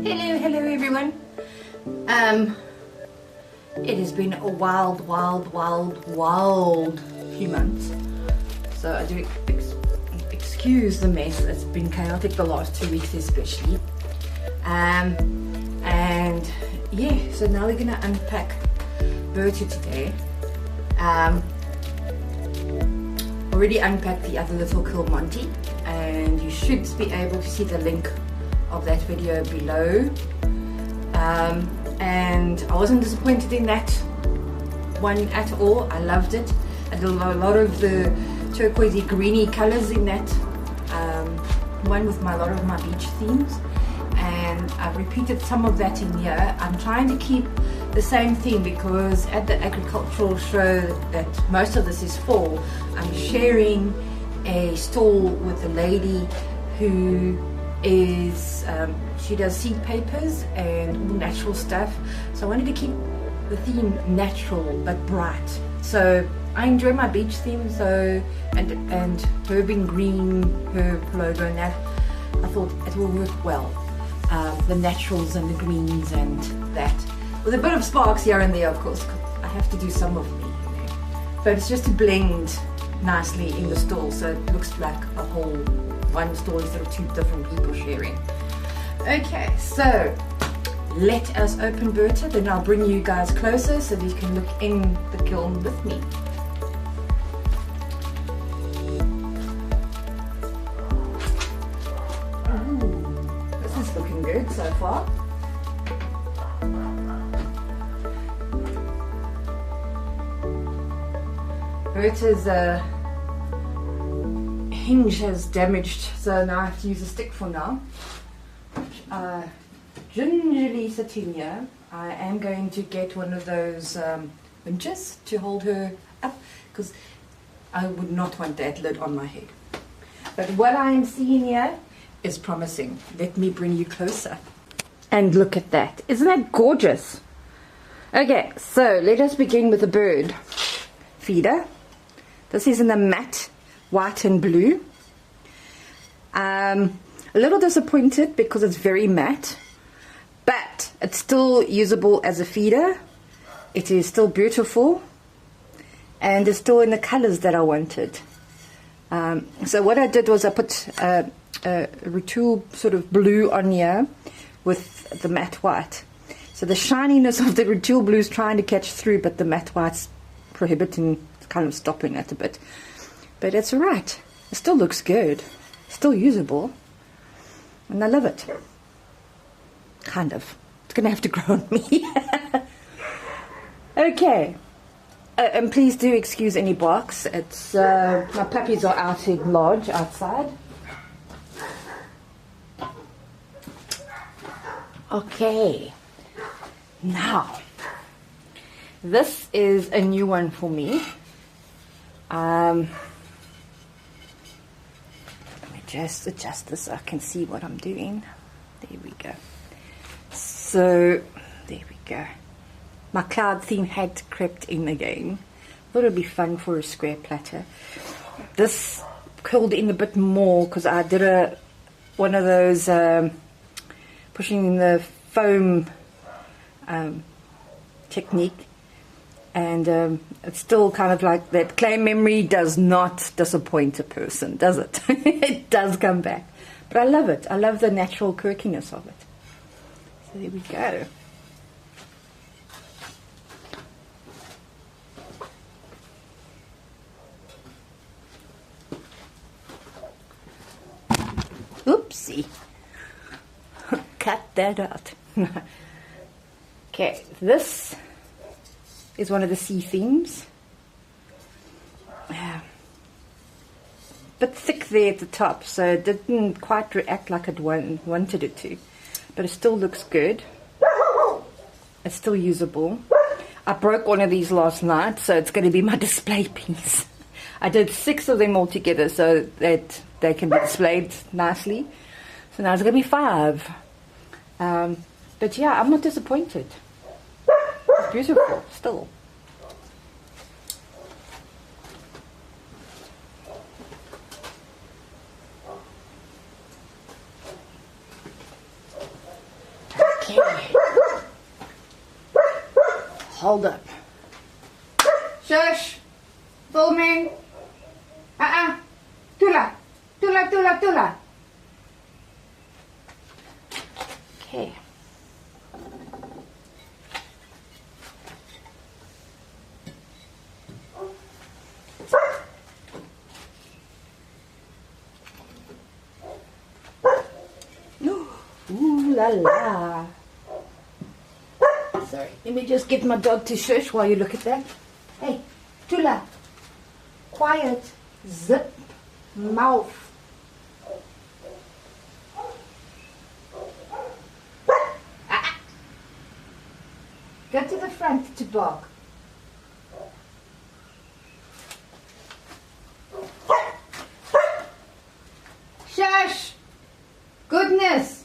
Hello everyone. It has been a wild few months. So I do excuse the mess. It's been chaotic the last 2 weeks especially. And yeah, so now we're gonna unpack Berta today. Already unpacked the other little Kiln, and you should be able to see the link of that video below. And I wasn't disappointed in that one at all. I loved it. I did a lot of the turquoisey greeny colors in that one with a lot of my beach themes, and I've repeated some of that in here. I'm trying to keep the same theme because at the agricultural show that most of this is for, I'm sharing a stall with a lady who is she does seed papers and all natural stuff, so I wanted to keep the theme natural but bright. So I enjoy my beach theme, so and herb and green herb logo, and that I thought it will work well, the naturals and the greens and that, with a bit of sparks here and there of course, 'cause I have to do some of me, you know. But it's just to blend nicely in the stall so it looks like a whole one stall instead of two different people sharing. Okay, so let us open Berta, then I'll bring you guys closer so that you can look in the kiln with me. Ooh, this is looking good so far. Berta's hinge has damaged, so now I have to use a stick for now. Gingerly sitting here, I am going to get one of those winches to hold her up, because I would not want that lid on my head. But what I am seeing here is promising. Let me bring you closer. And look at that. Isn't that gorgeous? Okay, so let us begin with the bird feeder. This is in the matte white and blue. A little disappointed because it's very matte, but it's still usable as a feeder. It is still beautiful, and it's still in the colors that I wanted. So what I did was I put a retool sort of blue on here with the matte white. So the shininess of the retool blue is trying to catch through, but the matte white's prohibiting, kind of stopping it a bit. But it's alright. It still looks good. Still usable. And I love it. Kind of. It's going to have to grow on me. Okay. And please do excuse any barks. It's my puppies are out in lodge outside. Okay. Now, this is a new one for me. Let me just adjust this so I can see what I'm doing. There we go. So, there we go. My cloud theme had crept in again. Thought it'd be fun for a square platter. This curled in a bit more because I did one of those pushing in the foam technique. And it's still kind of like that. Clay memory does not disappoint a person, does it? It does come back. But I love it. I love the natural quirkiness of it. So there we go. Oopsie. Cut that out. Okay, this is one of the sea themes. Bit thick there at the top, so it didn't quite react like it wanted it to, but it still looks good. It's still usable. I broke one of these last night, so it's going to be my display piece. I did 6 of them all together so that they can be displayed nicely. So now it's going to be 5. But yeah, I'm not disappointed. It's beautiful still. Hold up. Shush. Filming. Tula. Tula, tula, tula. Okay. Ooh la la. Sorry, let me just get my dog to shush while you look at that. Hey, Tula. Quiet. Zip. Mouth. Go to the front to bark. Shush! Goodness!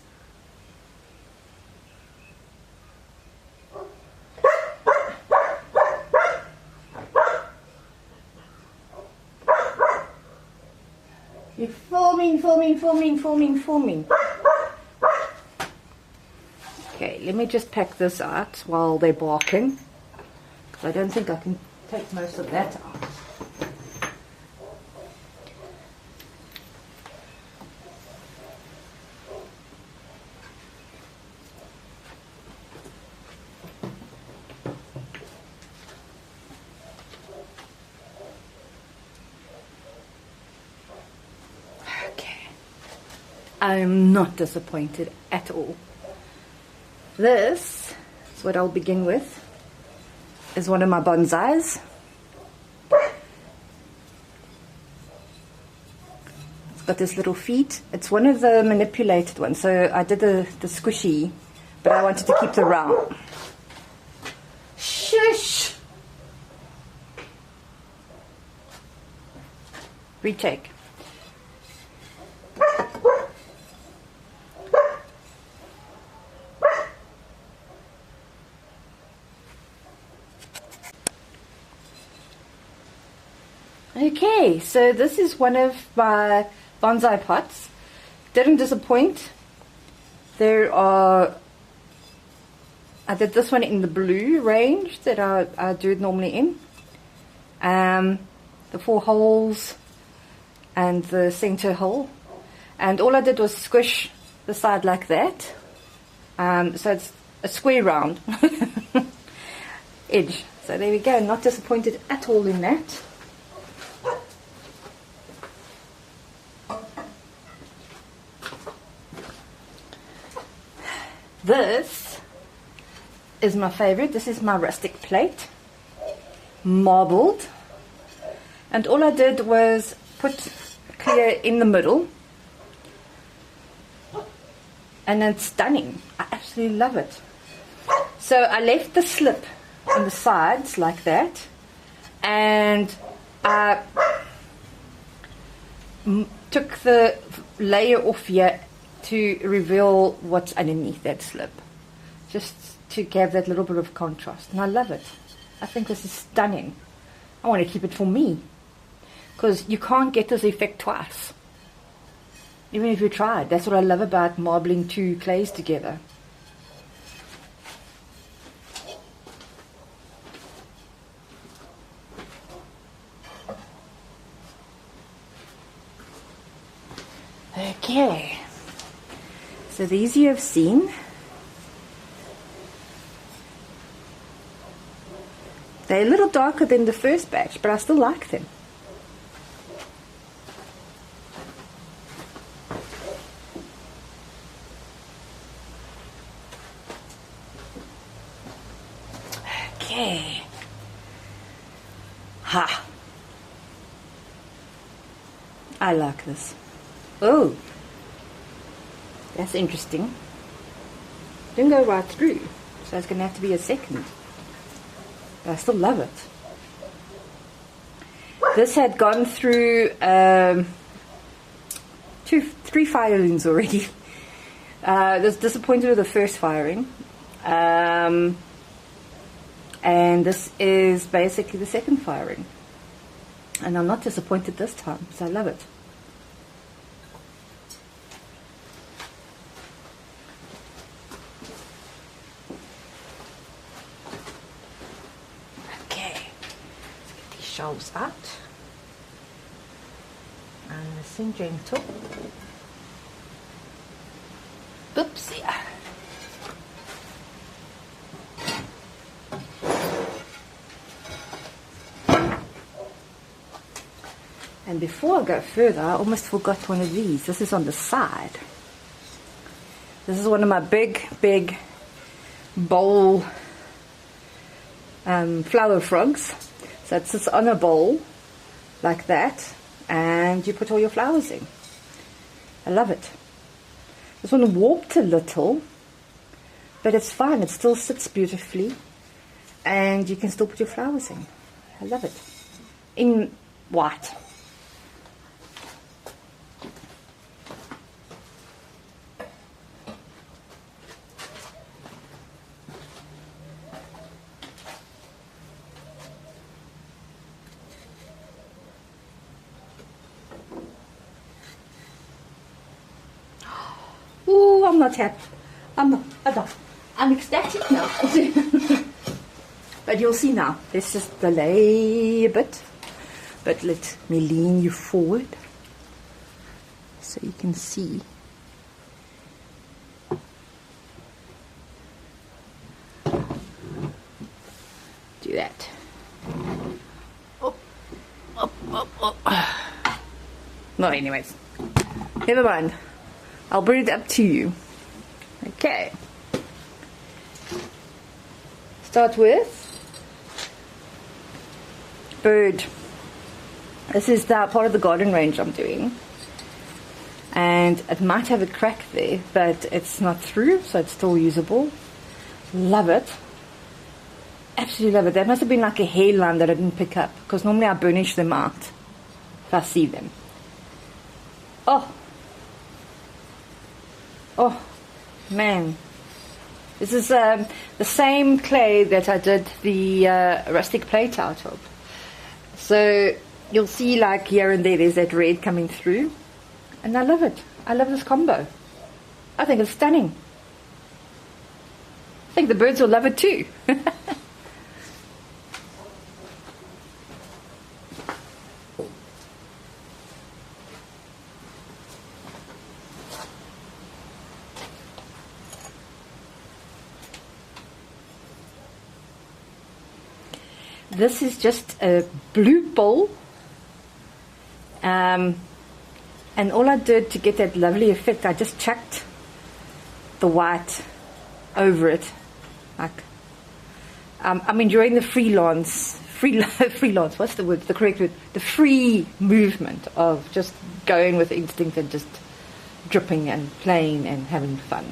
You're filming. Okay, let me just pack this out while they're barking, because I don't think I can take most of that out. I'm not disappointed at all. This is what I'll begin with. Is one of my bonsais. It's got this little feet. It's one of the manipulated ones. So I did the squishy, but I wanted to keep the round. Shush! Retake. Okay, so this is one of my bonsai pots. Didn't disappoint. I did this one in the blue range that I do it normally in. The 4 holes and the center hole. And all I did was squish the side like that. So it's a square round edge. So there we go, not disappointed at all in that. This is my favorite. This is my rustic plate, marbled, and all I did was put clear in the middle, and it's stunning. I absolutely love it. So I left the slip on the sides like that, and I took the layer off here to reveal what's underneath that slip, just to give that little bit of contrast, and I love it. I think this is stunning. I want to keep it for me, because you can't get this effect twice, even if you try. That's what I love about marbling 2 clays together. Okay, so these you have seen. They're a little darker than the first batch, but I still like them. Okay. Ha! I like this. Oh! That's interesting. Didn't go right through, so it's going to have to be a second. But I still love it. This had gone through 3 firings already. I was disappointed with the first firing. And this is basically the second firing. And I'm not disappointed this time, so I love it. shelves out. Nice and gentle. Oops, yeah. And before I go further, I almost forgot one of these. This is on the side. This is one of my big bowl flower frogs. So it sits on a bowl like that, and you put all your flowers in. I love it. This one warped a little, but it's fine. It still sits beautifully, and you can still put your flowers in. I love it. In white. Oh, I'm not happy. I'm ecstatic now. But you'll see now. Let's just delay a bit. But let me lean you forward so you can see. Do that. No, anyways. Never mind. I'll bring it up to you. Okay. Start with bird. This is that part of the garden range I'm doing. And it might have a crack there, but it's not through, so it's still usable. Love it. Absolutely love it. That must have been like a hairline that I didn't pick up, because normally I burnish them out if I see them. Oh, man. This is the same clay that I did the rustic plate out of. So you'll see like here and there's that red coming through. And I love it. I love this combo. I think it's stunning. I think the birds will love it too. This is just a blue bowl, and all I did to get that lovely effect, I just chucked the white over it. Like, I'm enjoying the freelance, what's the word, the correct word, the free movement of just going with instinct and just dripping and playing and having fun.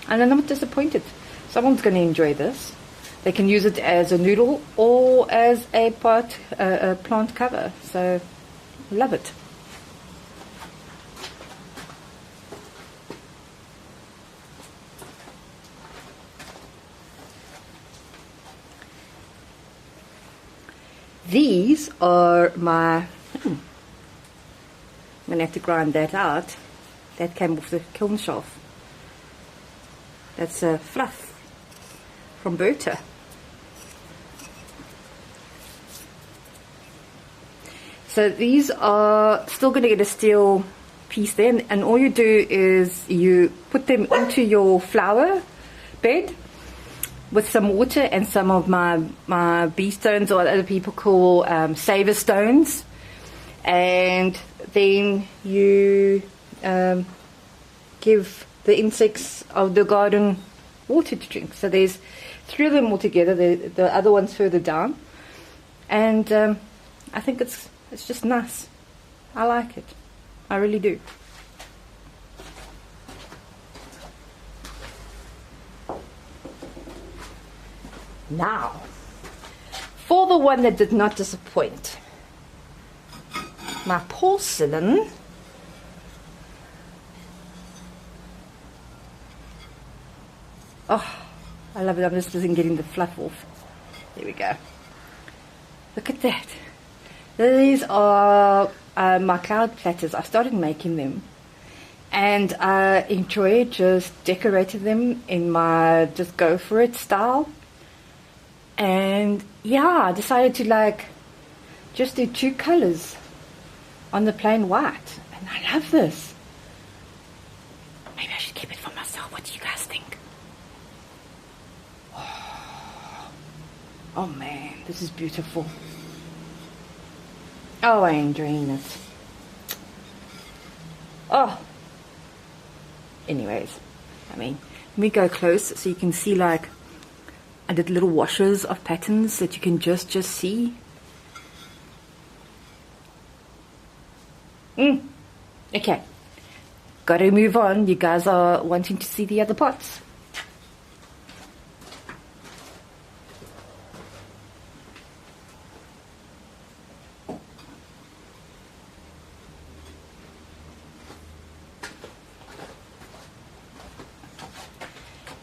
And I'm not disappointed. Someone's going to enjoy this. They can use it as a noodle or as a plant cover. So, love it. These are my... I'm going to have to grind that out. That came off the kiln shelf. That's a fluff from Berta. So these are still going to get a steel piece there, and all you do is you put them into your flower bed with some water and some of my bee stones, or what other people call saver stones, and then you give the insects of the garden water to drink. So there's 3 of them all together, the other one's further down, and I think it's just nice. I like it. I really do. Now, for the one that did not disappoint, my porcelain. Oh, I love it. I'm just getting the fluff off. There we go. Look at that. These are my cloud platters. I started making them, and I enjoy just decorating them in my just go for it style. And yeah, I decided to like just do 2 colors on the plain white. And I love this. Maybe I should keep it for myself. What do you guys think? Oh man, this is beautiful. Oh, I'm enjoying it. Oh. Anyways, I mean, let me go close so you can see, like, I did little washes of patterns that you can just see. Okay. Gotta move on. You guys are wanting to see the other pots.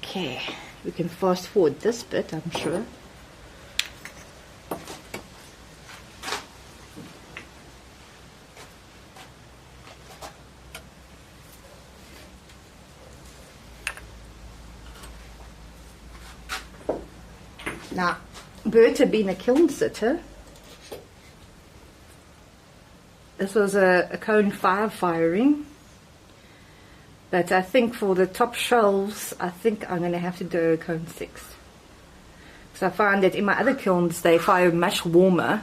Okay, we can fast forward this bit, I'm sure. Now, Berta being a kiln sitter, this was a cone 5 firing. But I think for the top shelves, I think I'm going to have to do a cone 6. So I find that in my other kilns, they fire much warmer.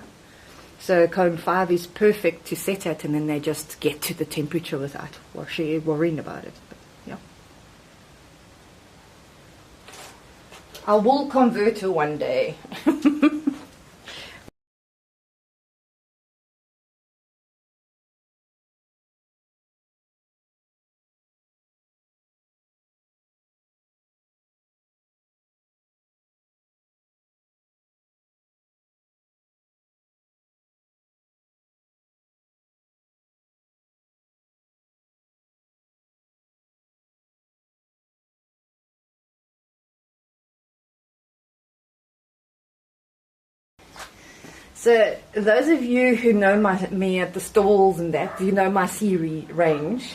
So cone 5 is perfect to set at, and then they just get to the temperature without worrying about it. But, yeah. I will convert her one day. So those of you who know me at the stalls and that, you know my series range.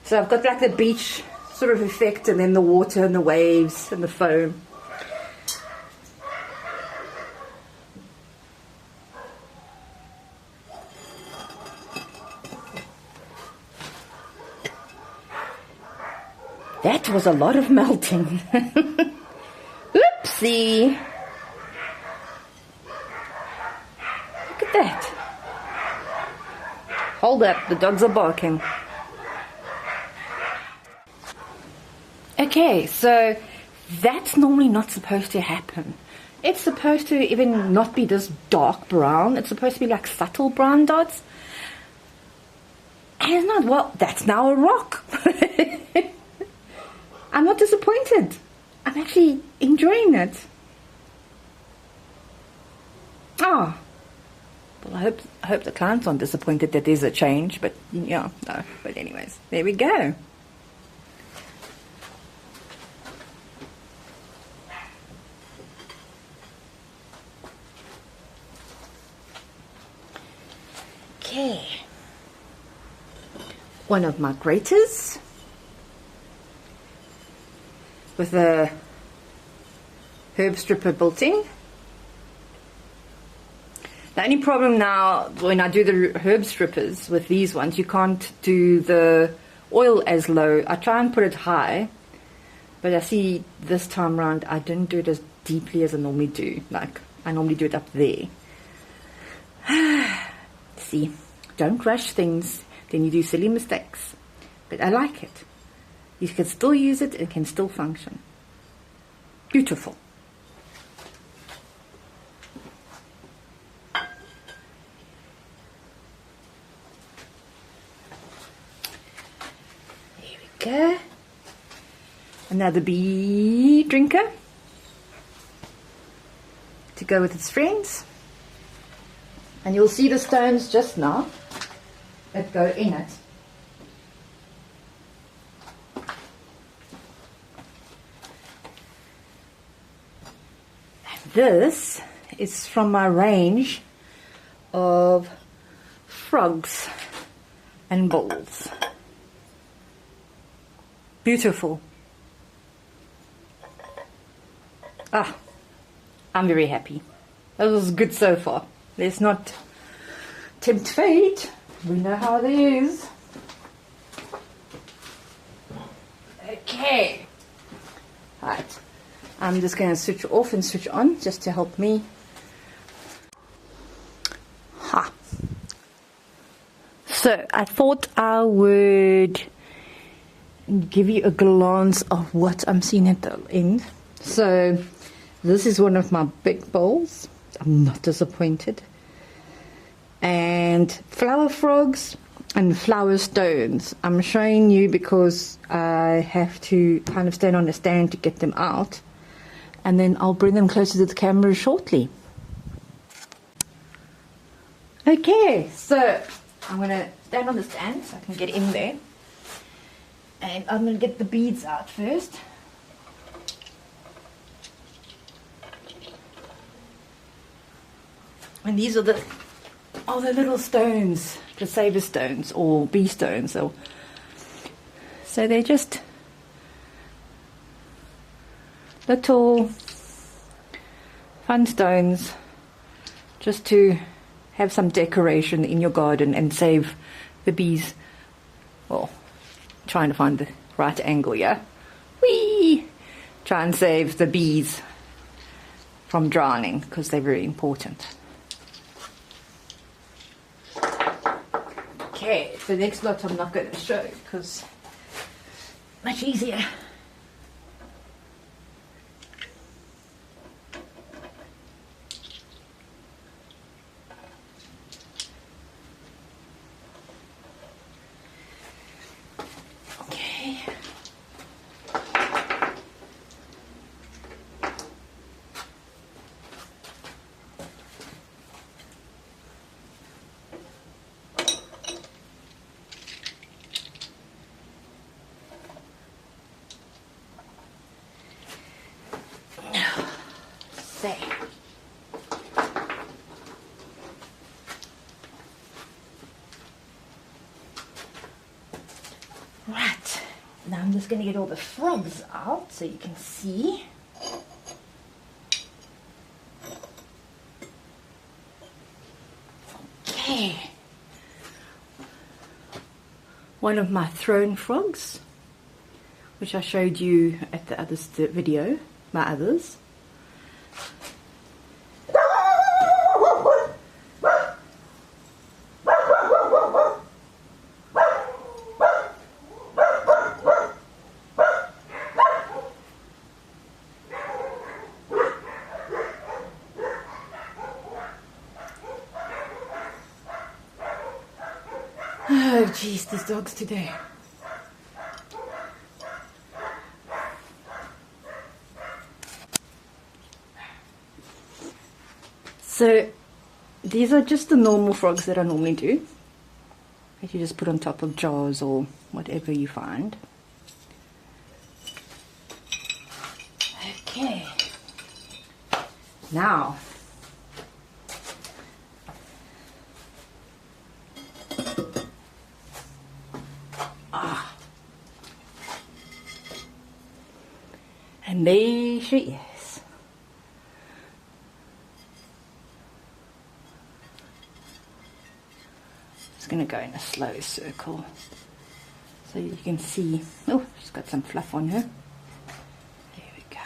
So I've got like the beach sort of effect, and then the water and the waves and the foam. That was a lot of melting. Oopsie. Look at that. Hold up, the dogs are barking. Okay, so that's normally not supposed to happen. It's supposed to even not be this dark brown. It's supposed to be like subtle brown dots. And it's not. Well, that's now a rock. I'm not disappointed. I'm actually enjoying it. Oh. Well, I hope the clients aren't disappointed that there's a change, but yeah, no. But anyways, there we go. Okay. One of my graters with a herb stripper built in. The only problem now when I do the herb strippers with these ones, you can't do the oil as low. I try and put it high, but I see this time around I didn't do it as deeply as I normally do. Like I normally do it up there. See, don't rush things, then you do silly mistakes. But I like it. You can still use it, it can still function. Beautiful. There we go. Another bee drinker to go with its friends. And you'll see the stones just now that go in it. This is from my range of frogs and bowls. Beautiful. Ah, I'm very happy. That was good so far. let's not tempt fate. We know how it is. Okay. Right. I'm just going to switch off and switch on just to help me. Ha. So I thought I would give you a glance of what I'm seeing at the end. So this is one of my big bowls. I'm not disappointed. And flower frogs and flower stones. I'm showing you because I have to kind of stand on a stand to get them out. And then I'll bring them closer to the camera shortly. Okay, so I'm going to stand on the stand so I can get in there. And I'm going to get the beads out first. And these are the little stones, the saver stones or bee stones. So they're just little fun stones just to have some decoration in your garden and save the bees. Well, trying to find the right angle, yeah? Whee! Try and save the bees from drowning because they're very important. Okay, the next lot I'm not going to show because much easier. Okay. There. Right, now I'm just going to get all the frogs out so you can see. Okay. One of my throne frogs, which I showed you at the other video, my others. Oh jeez, these dogs today. So these are just the normal frogs that I normally do, that you just put on top of jars or whatever you find. Okay, now and there she is. Just going to go in a slow circle so you can see. Oh, she's got some fluff on her. There we go.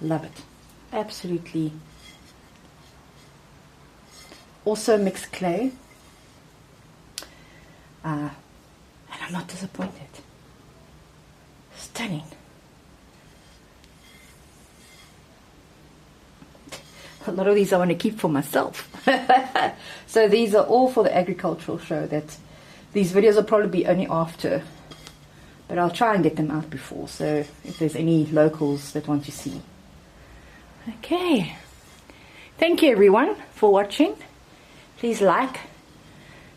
Love it. Absolutely. Also mixed clay. And I'm not disappointed. Stunning. A lot of these I want to keep for myself. So these are all for the agricultural show. That these videos will probably be only after, but I'll try and get them out before. So if there's any locals that want to see. Okay. Thank you everyone for watching. Please like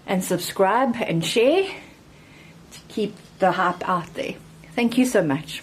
and subscribe and share to keep the hype out there. Thank you so much.